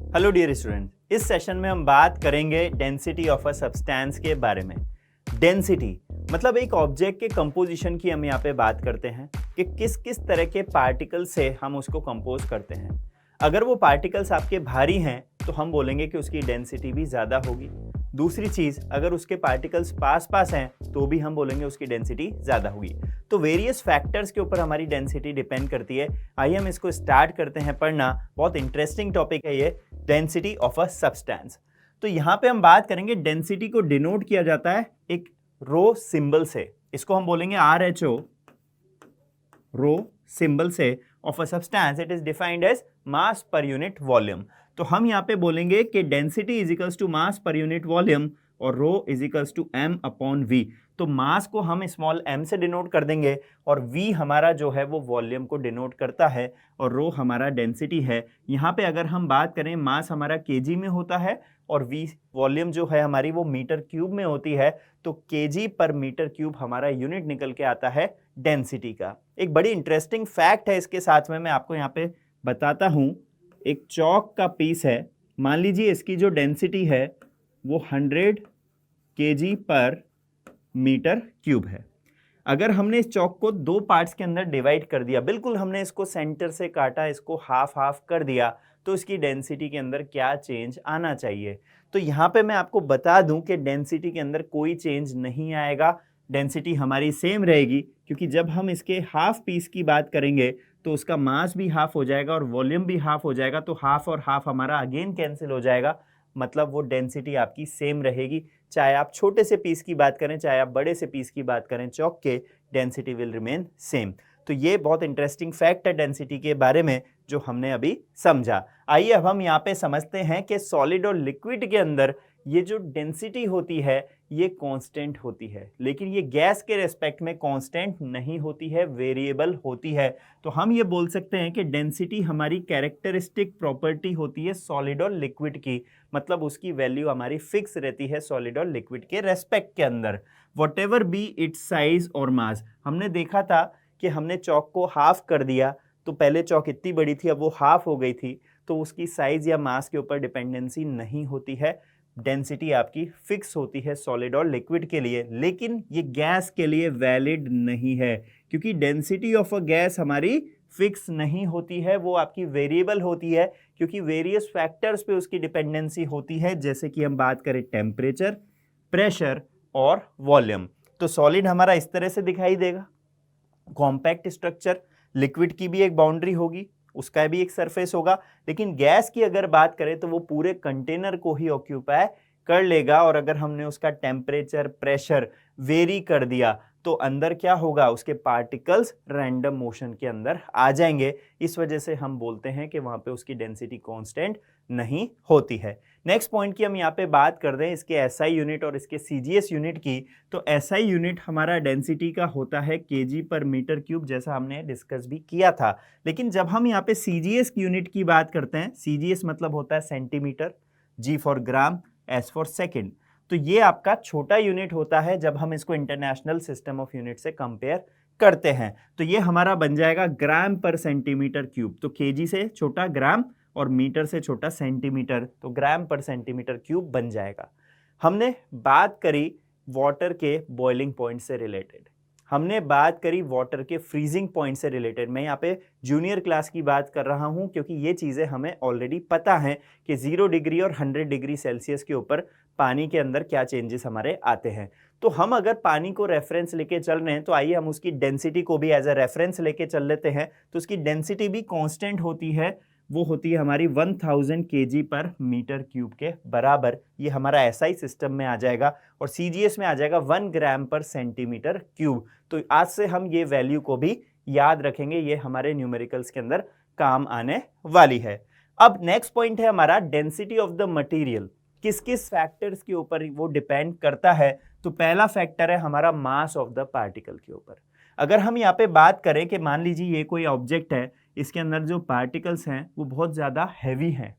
Hello dear student, इस session में हम बात करेंगे डेंसिटी ऑफ अ सब्सटेंस के बारे में। डेंसिटी मतलब एक ऑब्जेक्ट के कंपोजिशन की हम यहाँ पे बात करते हैं कि किस किस तरह के पार्टिकल से हम उसको कंपोज करते हैं। अगर वो पार्टिकल्स आपके भारी हैं तो हम बोलेंगे कि उसकी डेंसिटी भी ज़्यादा होगी। दूसरी चीज़, अगर उसके पार्टिकल्स पास पास हैं तो भी हम बोलेंगे उसकी डेंसिटी ज़्यादा होगी। तो वेरियस फैक्टर्स के ऊपर हमारी डेंसिटी डिपेंड करती है। आइए हम इसको स्टार्ट करते हैं पढ़ना। बहुत इंटरेस्टिंग टॉपिक है ये, डेंसिटी ऑफ अ सब्सटेंस। तो यहाँ पे हम बात करेंगे, डेंसिटी को डिनोट किया जाता है एक रो सिंबल से। इसको हम बोलेंगे RHO, रो सिंबल से of a substance. It is defined as mass per unit volume. तो हम यहाँ पे बोलेंगे कि density is equals to mass per unit volume और rho is equals to m upon v। तो मास को हम स्मॉल m से डिनोट कर देंगे और v हमारा जो है वो वॉल्यूम को डिनोट करता है और रो हमारा डेंसिटी है। यहाँ पे अगर हम बात करें, मास हमारा केजी में होता है और v वॉल्यूम जो है हमारी वो मीटर क्यूब में होती है। तो केजी पर मीटर क्यूब हमारा यूनिट निकल के आता है डेंसिटी का। एक बड़ी इंटरेस्टिंग फैक्ट है इसके साथ में मैं आपको यहाँ पे बताता हूँ। एक चौक का पीस है, मान लीजिए इसकी जो डेंसिटी है वो 100 केजी पर मीटर क्यूब है। अगर हमने इस चौक को दो पार्ट्स के अंदर डिवाइड कर दिया, बिल्कुल हमने इसको सेंटर से काटा, इसको हाफ हाफ कर दिया, तो इसकी डेंसिटी के अंदर क्या चेंज आना चाहिए। तो यहाँ पे मैं आपको बता दूं कि डेंसिटी के अंदर कोई चेंज नहीं आएगा, डेंसिटी हमारी सेम रहेगी, क्योंकि जब हम इसके हाफ पीस की बात करेंगे तो उसका मास भी हाफ हो जाएगा और वॉल्यूम भी हाफ हो जाएगा। तो हाफ और हाफ हमारा अगेन कैंसिल हो जाएगा, मतलब वो डेंसिटी आपकी सेम रहेगी। चाहे आप छोटे से पीस की बात करें, चाहे आप बड़े से पीस की बात करें, चौक के डेंसिटी विल रिमेन सेम। तो ये बहुत इंटरेस्टिंग फैक्ट है डेंसिटी के बारे में जो हमने अभी समझा। आइए अब हम यहाँ पे समझते हैं कि सॉलिड और लिक्विड के अंदर ये जो डेंसिटी होती है ये कांस्टेंट होती है, लेकिन ये गैस के रेस्पेक्ट में कांस्टेंट नहीं होती है, वेरिएबल होती है। तो हम ये बोल सकते हैं कि डेंसिटी हमारी कैरेक्टरिस्टिक प्रॉपर्टी होती है सॉलिड और लिक्विड की, मतलब उसकी वैल्यू हमारी फिक्स रहती है सॉलिड और लिक्विड के रेस्पेक्ट के अंदर। What ever be it's size और मास। हमने देखा था कि हमने चौक को हाफ कर दिया, तो पहले चौक इतनी बड़ी थी, अब वो हाफ हो गई थी, तो उसकी साइज या मास के ऊपर डिपेंडेंसी नहीं होती है। डेंसिटी आपकी फिक्स होती है सॉलिड और लिक्विड के लिए, लेकिन ये गैस के लिए वैलिड नहीं है, क्योंकि डेंसिटी ऑफ अ गैस हमारी फिक्स नहीं होती है, वो आपकी वेरिएबल होती है, क्योंकि वेरियस फैक्टर्स पे उसकी डिपेंडेंसी होती है, जैसे कि हम बात करें टेम्परेचर, प्रेशर और वॉल्यूम। तो सॉलिड हमारा इस तरह से दिखाई देगा, कॉम्पैक्ट स्ट्रक्चर। लिक्विड की भी एक बाउंड्री होगी, उसका भी एक सरफेस होगा, लेकिन गैस की अगर बात करें तो वो पूरे कंटेनर को ही ऑक्यूपाई कर लेगा। और अगर हमने उसका टेम्परेचर, प्रेशर वेरी कर दिया तो अंदर क्या होगा, उसके पार्टिकल्स रैंडम मोशन के अंदर आ जाएंगे। इस वजह से हम बोलते हैं कि वहां पे उसकी डेंसिटी कांस्टेंट नहीं होती है। नेक्स्ट पॉइंट की हम यहाँ पे बात कर दें इसके SI यूनिट और इसके CGS यूनिट की। तो SI यूनिट हमारा डेंसिटी का होता है केजी पर मीटर क्यूब, जैसा हमने डिस्कस भी किया था। लेकिन जब हम यहाँ पे CGS यूनिट की बात करते हैं, CGS मतलब होता है centimetre, G for gram, S for second. तो ये आपका छोटा यूनिट होता है जब हम इसको इंटरनेशनल सिस्टम ऑफ यूनिट से कंपेयर करते हैं। तो ये हमारा बन जाएगा ग्राम पर सेंटीमीटर क्यूब। तो केजी से छोटा ग्राम और मीटर से छोटा सेंटीमीटर, तो ग्राम पर सेंटीमीटर क्यूब बन जाएगा। हमने बात करी वाटर के बॉइलिंग पॉइंट से रिलेटेड, हमने बात करी वाटर के फ्रीजिंग पॉइंट से रिलेटेड। मैं यहाँ पे जूनियर क्लास की बात कर रहा हूँ, क्योंकि ये चीज़ें हमें ऑलरेडी पता है कि 0 डिग्री और 100 डिग्री सेल्सियस के ऊपर पानी के अंदर क्या चेंजेस हमारे आते हैं। तो हम अगर पानी को रेफरेंस लेके चल रहे हैं तो आइए हम उसकी डेंसिटी को भी एज अ रेफरेंस लेके चल लेते हैं। तो उसकी डेंसिटी भी कांस्टेंट होती है, वो होती है हमारी 1000 केजी पर मीटर क्यूब के बराबर। ये हमारा SI सिस्टम में आ जाएगा और CGS में आ जाएगा 1 ग्राम पर सेंटीमीटर क्यूब। तो आज से हम ये वैल्यू को भी याद रखेंगे, ये हमारे न्यूमेरिकल्स के अंदर काम आने वाली है। अब नेक्स्ट पॉइंट है हमारा डेंसिटी ऑफ द मटेरियल। किस किस फैक्टर्स के ऊपर वो डिपेंड करता है। तो पहला फैक्टर है हमारा मास ऑफ द पार्टिकल के ऊपर। अगर हम यहाँ पे बात करें कि मान लीजिए ये कोई ऑब्जेक्ट है, इसके अंदर जो पार्टिकल्स हैं वो बहुत ज़्यादा हैवी हैं,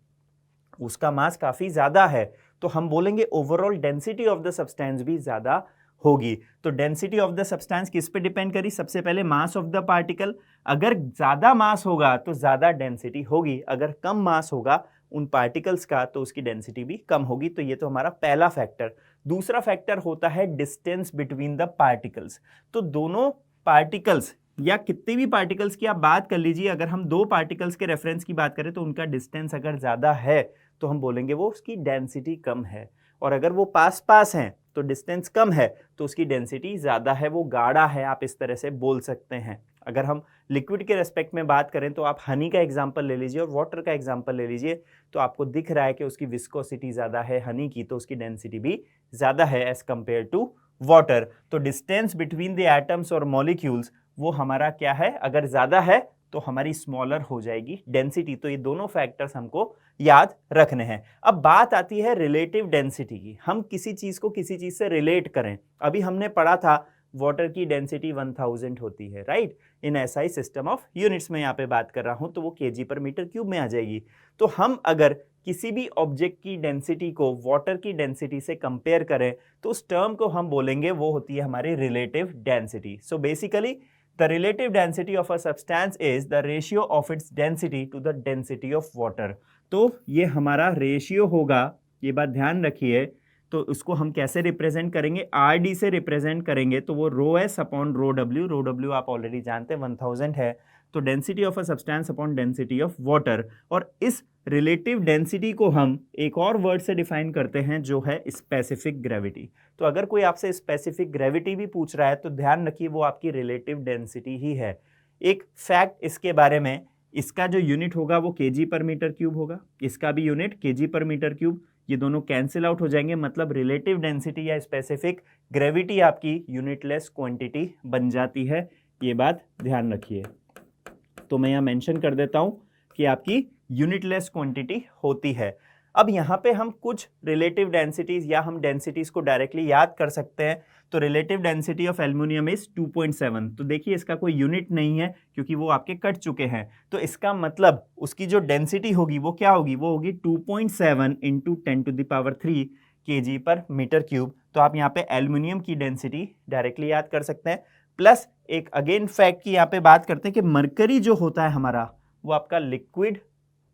उसका मास काफ़ी ज़्यादा है, तो हम बोलेंगे overall density of the substance भी ज़्यादा होगी। तो डेंसिटी ऑफ द सब्सटेंस किस पे डिपेंड करी, सबसे पहले मास ऑफ द पार्टिकल। अगर ज़्यादा मास होगा तो ज़्यादा डेंसिटी होगी, अगर कम मास होगा उन पार्टिकल्स का तो उसकी डेंसिटी भी कम होगी। तो ये तो हमारा पहला फैक्टर। दूसरा फैक्टर होता है डिस्टेंस बिटवीन द पार्टिकल्स। तो दोनों पार्टिकल्स या कितने भी पार्टिकल्स की आप बात कर लीजिए, अगर हम दो पार्टिकल्स के रेफरेंस की बात करें तो उनका डिस्टेंस अगर ज़्यादा है तो हम बोलेंगे वो उसकी डेंसिटी कम है, और अगर वो पास पास हैं तो डिस्टेंस कम है तो उसकी डेंसिटी ज़्यादा है, वो गाढ़ा है, आप इस तरह से बोल सकते हैं। अगर हम लिक्विड के रेस्पेक्ट में बात करें तो आप हनी का एग्जांपल ले लीजिए और वाटर का एग्जांपल ले लीजिए, तो आपको दिख रहा है कि उसकी विस्कोसिटी ज़्यादा है हनी की, तो उसकी डेंसिटी भी ज़्यादा है एज कंपेयर टू वाटर। तो डिस्टेंस बिटवीन द एटम्स और मॉलिक्यूल्स वो हमारा क्या है, अगर ज़्यादा है तो हमारी स्मॉलर हो जाएगी डेंसिटी। तो ये दोनों फैक्टर्स हमको याद रखने हैं। अब बात आती है रिलेटिव डेंसिटी की, हम किसी चीज़ को किसी चीज़ से रिलेट करें। अभी हमने पढ़ा था वाटर की डेंसिटी 1000 होती है, right, in SI system of units में यहाँ पे बात कर रहा हूँ, तो वो केजी पर मीटर क्यूब में आ जाएगी। तो हम अगर किसी भी ऑब्जेक्ट की डेंसिटी को वाटर की डेंसिटी से कंपेयर करें तो उस टर्म को हम बोलेंगे वो होती है हमारी relative density. So basically the relative density of a substance is the ratio of its density to the density of water। तो ये हमारा रेशियो होगा, ये बात ध्यान रखिए। तो उसको हम कैसे रिप्रेजेंट करेंगे, आर डी से रिप्रेजेंट करेंगे, तो वो rho S upon rho W आप ऑलरेडी जानते हैं 1000 है, तो density of a substance upon density of water. और इस रिलेटिव डेंसिटी को हम एक और वर्ड से डिफाइन करते हैं जो है स्पेसिफिक ग्रेविटी। तो अगर कोई आपसे स्पेसिफिक ग्रेविटी भी पूछ रहा है तो ध्यान रखिए वो आपकी रिलेटिव डेंसिटी ही है। एक फैक्ट इसके बारे में, इसका जो यूनिट होगा वो केजी पर मीटर क्यूब होगा, इसका भी यूनिट केजी पर मीटर क्यूब, ये दोनों कैंसिल आउट हो जाएंगे, मतलब रिलेटिव डेंसिटी या स्पेसिफिक ग्रेविटी आपकी यूनिटलेस क्वांटिटी बन जाती है। ये बात ध्यान रखिए। तो मैं यहाँ मेंशन कर देता हूँ कि आपकी यूनिटलेस क्वांटिटी होती है। अब यहाँ पे हम कुछ रिलेटिव डेंसिटीज या हम डेंसिटीज को डायरेक्टली याद कर सकते हैं। तो relative density of aluminium is 2.7। तो देखिए इसका कोई यूनिट नहीं है क्योंकि वो आपके कट चुके हैं, तो इसका मतलब उसकी जो डेंसिटी होगी वो क्या होगी, वो होगी 2.7 into 10⁻³ kg per metre cube. तो आप यहाँ पे एल्युमिनियम की डेंसिटी डायरेक्टली याद कर सकते हैं। प्लस एक अगेन फैक्ट की यहाँ पे बात करते हैं कि मरकरी जो होता है हमारा वो आपका लिक्विड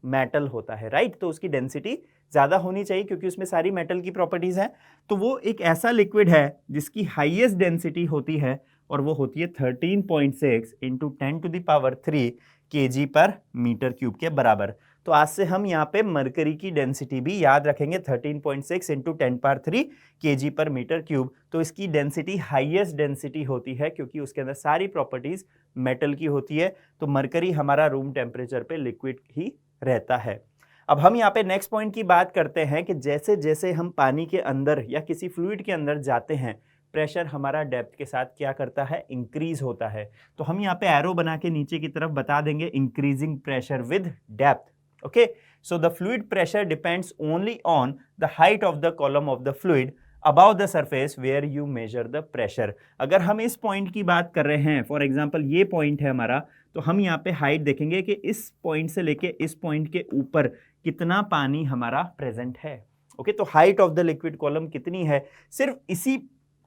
मेटल होता है, राइट। तो उसकी डेंसिटी ज़्यादा होनी चाहिए क्योंकि उसमें सारी मेटल की प्रॉपर्टीज़ हैं। तो वो एक ऐसा लिक्विड है जिसकी हाईएस्ट डेंसिटी होती है और वो होती है 13.6 into 10⁻³ kg per metre cube के बराबर। तो आज से हम यहाँ पे मरकरी की डेंसिटी भी याद रखेंगे 13.6 into 10⁻³ kg per metre cube. तो इसकी डेंसिटी हाईएस्ट डेंसिटी होती है क्योंकि उसके अंदर सारी प्रॉपर्टीज़ मेटल की होती है। तो मरकरी हमारा रूम टेम्परेचर पे लिक्विड ही रहता है। अब हम यहाँ पे नेक्स्ट पॉइंट की बात करते हैं कि जैसे जैसे हम पानी के अंदर या किसी फ्लूइड के अंदर जाते हैं, प्रेशर हमारा डेप्थ के साथ क्या करता है, इंक्रीज होता है। तो हम यहाँ पे एरो बना के नीचे की तरफ बता देंगे increasing pressure with depth. Okay, so the fluid pressure depends only on the height of the column of the fluid above the surface where you measure the pressure. अगर हम इस पॉइंट की बात कर रहे हैं, फॉर एग्जाम्पल ये point है हमारा, तो हम यहाँ पे हाइट देखेंगे कि इस पॉइंट से लेके इस पॉइंट के ऊपर कितना पानी हमारा प्रेजेंट है। ओके, तो height of the liquid column कितनी है, सिर्फ इसी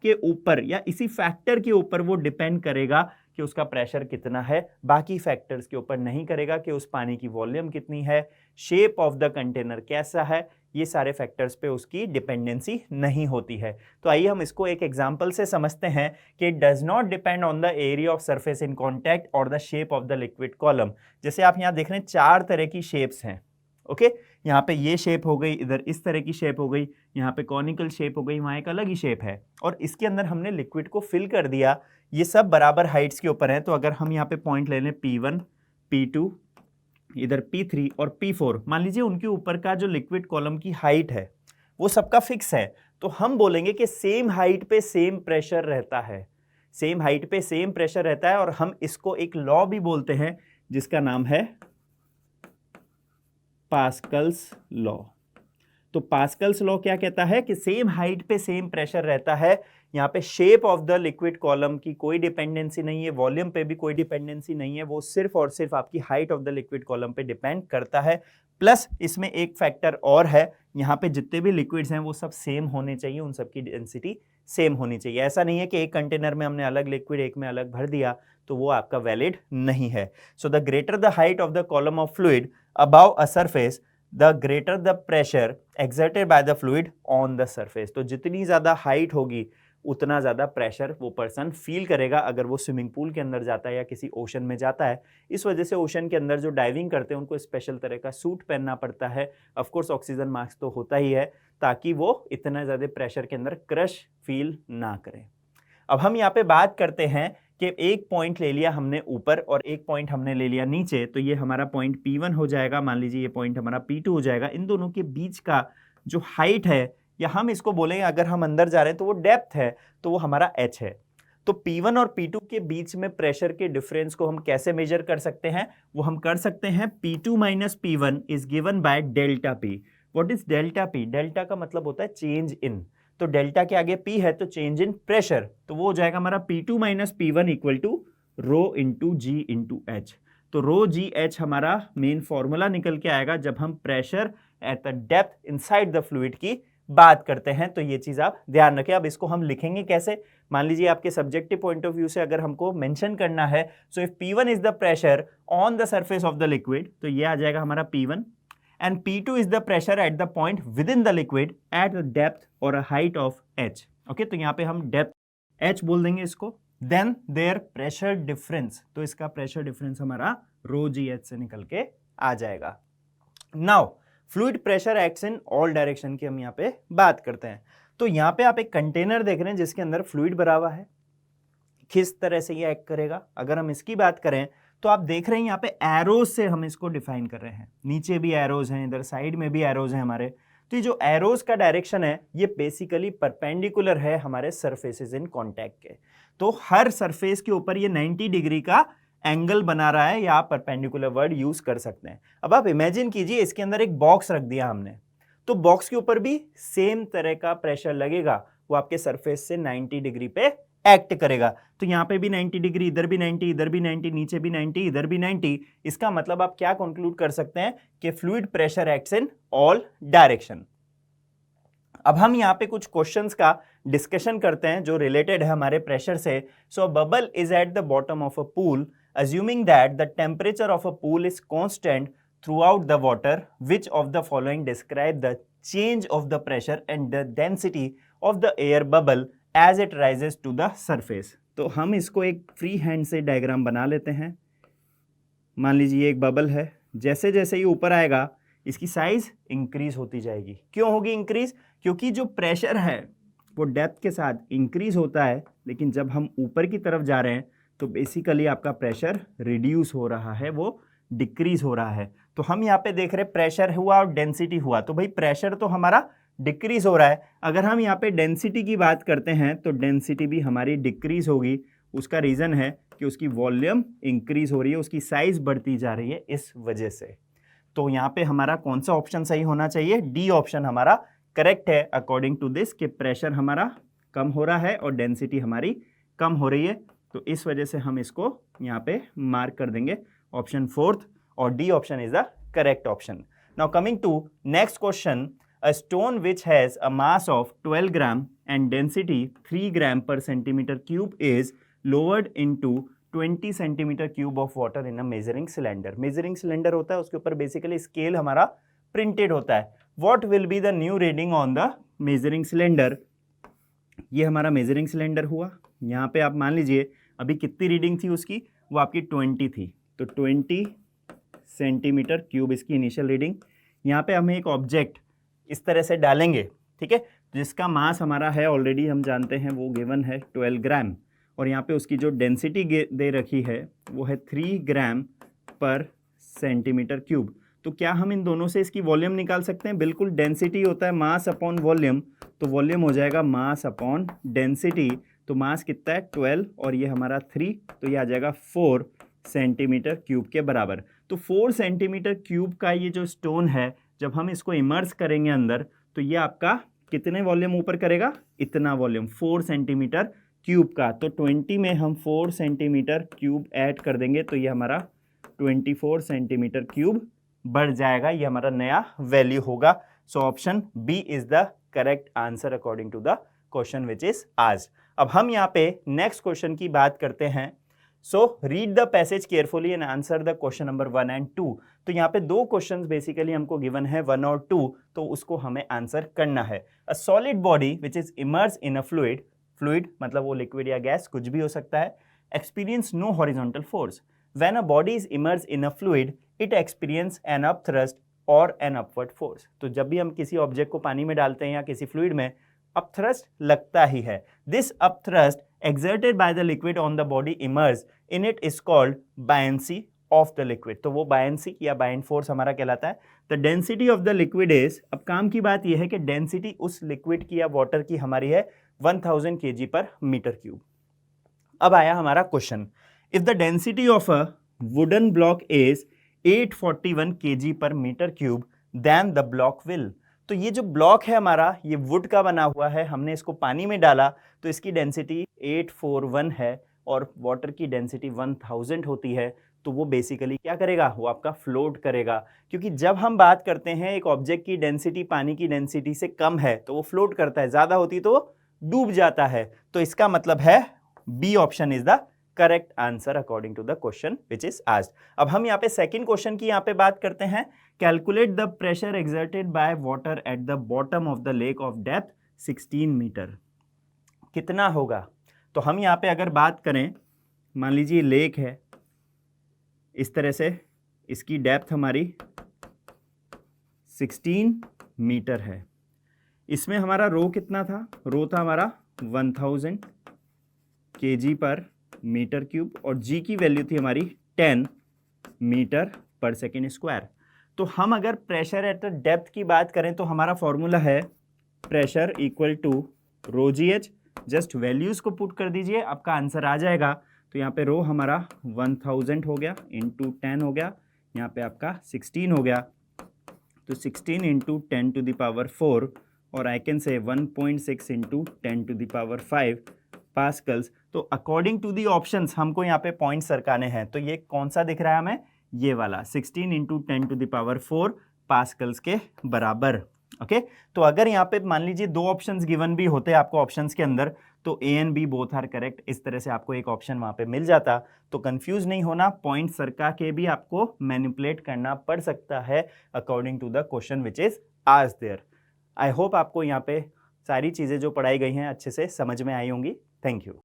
के ऊपर या इसी फैक्टर के ऊपर वो डिपेंड करेगा कि उसका प्रेशर कितना है, बाकी फैक्टर्स के ऊपर नहीं करेगा कि उस पानी की वॉल्यूम कितनी है, शेप ऑफ द कंटेनर कैसा है, ये सारे फैक्टर्स पे उसकी डिपेंडेंसी नहीं होती है। तो आइए हम इसको एक एग्जांपल से समझते हैं कि it does not depend on the area of surface in contact और the shape of the liquid column. जैसे आप यहाँ देख रहे हैं 4 तरह की शेप्स हैं। ओके, यहाँ पे ये शेप हो गई, इधर इस तरह की शेप हो गई, यहाँ पे कॉनिकल शेप हो गई, वहाँ एक अलग ही शेप है, और इसके अंदर हमने लिक्विड को फिल कर दिया। ये सब बराबर हाइट्स के ऊपर हैं। तो अगर हम यहाँ पे पॉइंट ले लें P1, P2, इधर P3 और P4, मान लीजिए उनके ऊपर का जो लिक्विड कॉलम की हाइट है वो सबका फिक्स है, तो हम बोलेंगे कि सेम हाइट पे सेम प्रेशर रहता है, सेम हाइट पे सेम प्रेशर रहता है। और हम इसको एक लॉ भी बोलते हैं जिसका नाम है पास्कल्स लॉ। तो पास्कल्स लॉ क्या कहता है कि सेम हाइट पे सेम प्रेशर रहता है। यहाँ पे shape of the liquid column की कोई डिपेंडेंसी नहीं है, वॉल्यूम पे भी कोई डिपेंडेंसी नहीं है, वो सिर्फ और सिर्फ आपकी height of the liquid column पे डिपेंड करता है। प्लस इसमें एक फैक्टर और है, यहाँ पे जितने भी लिक्विड्स हैं वो सब सेम होने चाहिए, उन सबकी डेंसिटी सेम होनी चाहिए। ऐसा नहीं है कि एक कंटेनर में हमने अलग लिक्विड एक में अलग भर दिया तो वो आपका वैलिड नहीं है। So the greater the height of the column of fluid above a surface the greater the pressure exerted by the fluid on the surface. तो जितनी ज़्यादा हाइट होगी उतना ज़्यादा प्रेशर वो पर्सन फील करेगा अगर वो स्विमिंग पूल के अंदर जाता है या किसी ओशन में जाता है। इस वजह से ओशन के अंदर जो डाइविंग करते हैं उनको स्पेशल तरह का सूट पहनना पड़ता है। ऑफ कोर्स ऑक्सीजन मास्क तो होता ही है ताकि वो इतना ज़्यादा प्रेशर के अंदर क्रश फील ना करें। अब हम यहाँ पे बात करते हैं कि एक पॉइंट ले लिया हमने ऊपर और एक पॉइंट हमने ले लिया नीचे, तो ये हमारा पॉइंट P1 हो जाएगा, मान लीजिए ये पॉइंट हमारा P2 हो जाएगा। इन दोनों के बीच का जो हाइट है, या हम इसको बोलेंगे अगर हम अंदर जा रहे हैं तो वो डेप्थ है, तो वो हमारा h है। तो P1 और P2 के बीच में प्रेशर के डिफरेंस को हम कैसे मेजर कर सकते हैं? वो हम कर सकते हैं P2 minus P1 is given by delta P। What is delta P? Delta का मतलब होता है चेंज इन, तो डेल्टा के आगे P है तो चेंज इन प्रेशर, तो वो हो जाएगा हमारा P2 minus P1 equal to rho into g into h. तो रो जी एच हमारा मेन फॉर्मूला निकल के आएगा जब हम pressure at the depth inside the fluid की बात करते हैं। तो ये चीज आप ध्यान रखें। अब इसको हम लिखेंगे कैसे? मान लीजिए आपके सब्जेक्टिव पॉइंट ऑफ व्यू से अगर हमको मेंशन करना है, so if P1 is the pressure on the surface of the liquid, तो ये आ जाएगा हमारा P1, and P2 is the pressure at the point within the liquid at the depth or a height of h। Okay, तो यहाँ पे हम depth h बोल देंगे इसको। देन देयर प्रेशर डिफरेंस, तो इसका प्रेशर डिफरेंस हमारा रो जी एच से निकल के आ जाएगा। Now fluid pressure acts in all direction की हम यहाँ पे बात करते हैं। तो यहाँ पे आप एक कंटेनर देख रहे हैं जिसके अंदर फ्लूइड भरा हुआ है, किस तरह से ये एक्ट करेगा। अगर हम इसकी बात करें तो आप देख रहे हैं यहाँ पे एरोज से हम इसको डिफाइन कर रहे हैं, नीचे भी एरोज हैं, इधर साइड में भी एरोज हैं हमारे। तो ये जो एरोज का डायरेक्शन है ये बेसिकली परपेंडिकुलर है हमारे सरफेसेस इन कांटेक्ट के। तो हर सरफेस के ऊपर ये 90 डिग्री का एंगल बना रहा है, या आप परपेंडिकुलर वर्ड यूज कर सकते हैं। अब आप इमेजिन कीजिए इसके अंदर एक बॉक्स रख दिया हमने, तो बॉक्स के ऊपर भी सेम तरह का प्रेशर लगेगा, वो आपके सरफेस से 90 डिग्री पे एक्ट करेगा। तो यहाँ पे भी 90 डिग्री, इधर भी 90, इधर भी 90, नीचे भी 90, इधर भी 90। इसका मतलब आप क्या कंक्लूड कर सकते हैं कि fluid pressure acts in all direction. अब हम यहाँ पे कुछ क्वेश्चंस का डिस्कशन करते हैं जो रिलेटेड है हमारे प्रेशर से। So bubble is at the bottom of a pool, assuming that the temperature of a pool is constant throughout the water, which of the following describe the change of the pressure and the density of the air bubble as it rises to the surface? तो हम इसको एक free hand से diagram बना लेते हैं। मान लीजिए ये एक बबल है, जैसे जैसे ये ऊपर आएगा इसकी साइज इंक्रीज होती जाएगी। क्यों होगी इंक्रीज? क्योंकि जो प्रेशर है वो डेप्थ के साथ इंक्रीज होता है, लेकिन जब हम ऊपर की तरफ जा रहे हैं तो बेसिकली आपका प्रेशर रिड्यूस हो रहा है, वो डिक्रीज हो रहा है। तो हम यहाँ पे देख रहे हैं प्रेशर हुआ और डेंसिटी हुआ, तो भाई प्रेशर तो हमारा डिक्रीज हो रहा है। अगर हम यहाँ पे डेंसिटी की बात करते हैं तो डेंसिटी भी हमारी डिक्रीज होगी। उसका रीज़न है कि उसकी वॉल्यूम इंक्रीज हो रही है, उसकी साइज बढ़ती जा रही है इस वजह से। तो यहाँ पे हमारा कौन सा ऑप्शन सही होना चाहिए? डी ऑप्शन हमारा करेक्ट है अकॉर्डिंग टू दिस, कि प्रेशर हमारा कम हो रहा है और डेंसिटी हमारी कम हो रही है। तो इस वजह से हम इसको यहाँ पे मार्क कर देंगे ऑप्शन फोर्थ, और d option is the correct option. Now coming to next question, a stone which has a mass of 12 gram and density 3 gram per centimetre cube is lowered into 20 centimetre cube of water in a measuring cylinder. Measuring cylinder होता है, उसके ऊपर basically scale हमारा printed होता है। What will be the new reading on the measuring cylinder? ये हमारा measuring cylinder हुआ। यहाँ पे आप मान लीजिए अभी कितनी रीडिंग थी उसकी, वो आपकी 20 थी, तो 20 सेंटीमीटर क्यूब इसकी इनिशियल रीडिंग। यहाँ पे हमें एक ऑब्जेक्ट इस तरह से डालेंगे, ठीक है, जिसका मास हमारा है ऑलरेडी हम जानते हैं वो गिवन है 12 ग्राम, और यहाँ पे उसकी जो डेंसिटी दे रखी है वो है 3 ग्राम पर सेंटीमीटर क्यूब। तो क्या हम इन दोनों से इसकी वॉल्यूम निकाल सकते हैं? बिल्कुल, डेंसिटी होता है मास अपॉन वॉल्यूम, तो वॉल्यूम हो जाएगा मास अपॉन डेंसिटी। तो मास कितना है 12 और ये हमारा 3, तो ये आ जाएगा 4 सेंटीमीटर क्यूब के बराबर। तो 4 सेंटीमीटर क्यूब का ये जो स्टोन है, जब हम इसको इमर्स करेंगे अंदर, तो ये आपका कितने वॉल्यूम ऊपर करेगा? इतना वॉल्यूम 4 सेंटीमीटर क्यूब का। तो 20 में हम 4 सेंटीमीटर क्यूब ऐड कर देंगे, तो ये हमारा 24 सेंटीमीटर क्यूब बढ़ जाएगा। ये हमारा नया वैल्यू होगा। So option b is the correct answer according to the question which is आज। अब हम यहाँ पे नेक्स्ट क्वेश्चन की बात करते हैं। So read the passage carefully and answer the question number 1 and 2। तो यहाँ पे दो क्वेश्चंस बेसिकली हमको गिवन है 1 और 2, तो उसको हमें आंसर करना है। A solid body which is immerse in a fluid, fluid मतलब वो लिक्विड या गैस कुछ भी हो सकता है, experience no horizontal force. When a body is immerse in a fluid it experience an upthrust और एन अपवर्ड फोर्स। तो जब भी हम किसी ऑब्जेक्ट को पानी में डालते हैं या किसी फ्लूइड में, अपथ्रस्ट लगता ही है। This upthrust exerted by the liquid on the body immersed in it is called buoyancy of the liquid। तो वो buoyancy या buoyant force हमारा कहलाता है। The density of the liquid is, अब काम की बात यह है कि डेंसिटी उस लिक्विड की या वाटर की हमारी है 1000 kg पर मीटर क्यूब। अब आया हमारा question, if the density of a wooden block is 841 kg per metre cube then the block will. तो ये जो ब्लॉक है हमारा, ये वुड का बना हुआ है, हमने इसको पानी में डाला तो इसकी डेंसिटी 841 है और वाटर की डेंसिटी 1000 होती है। तो वो बेसिकली क्या करेगा, वो आपका फ्लोट करेगा, क्योंकि जब हम बात करते हैं एक ऑब्जेक्ट की डेंसिटी पानी की डेंसिटी से कम है तो वो फ्लोट करता है, ज़्यादा होती तो वो डूब जाता है। तो इसका मतलब है b option is the correct answer according to the question which is asked. अब हम यहाँ पे सेकंड क्वेश्चन की यहाँ पे बात करते हैं। Calculate the pressure exerted by water at the bottom of the lake of depth 16 metre. कितना होगा? तो हम यहाँ पे अगर बात करें, मान लीजिए लेक है इस तरह से, इसकी डेप्थ हमारी 16 मीटर है। इसमें हमारा रो कितना था? रो था हमारा 1000 kg पर मीटर क्यूब और जी की वैल्यू थी हमारी 10 मीटर पर सेकेंड स्क्वायर। तो हम अगर प्रेशर एट द डेप्थ की बात करें तो हमारा फॉर्मूला है pressure equal to rho g h. Just values को पुट कर दीजिए, आपका आंसर आ जाएगा। तो यहाँ पे रो हमारा 1000 हो गया इंटू 10 हो गया, यहाँ पे आपका 16 हो गया, तो 16 इंटू 10 टू द पावर 4 और आई can say 1.6 into 10 to the power 5 pascals. तो अकॉर्डिंग टू दी ऑप्शंस हमको यहाँ पे पॉइंट सरकाने हैं। तो ये कौन सा दिख रहा है हमें? ये वाला 16 into 10 to the power 4 pascals के बराबर। ओके, तो अगर यहाँ पे मान लीजिए दो ऑप्शंस गिवन भी होते आपको ऑप्शंस के अंदर, तो a and b both are correct, इस तरह से आपको एक ऑप्शन वहाँ पे मिल जाता। तो कंफ्यूज नहीं होना, पॉइंट सरका के भी आपको मैनिपुलेट करना पड़ सकता है according to the question which is asked there. I hope आपको यहाँ पे सारी चीज़ें जो पढ़ाई गई हैं अच्छे से समझ में आई होंगी। Thank you.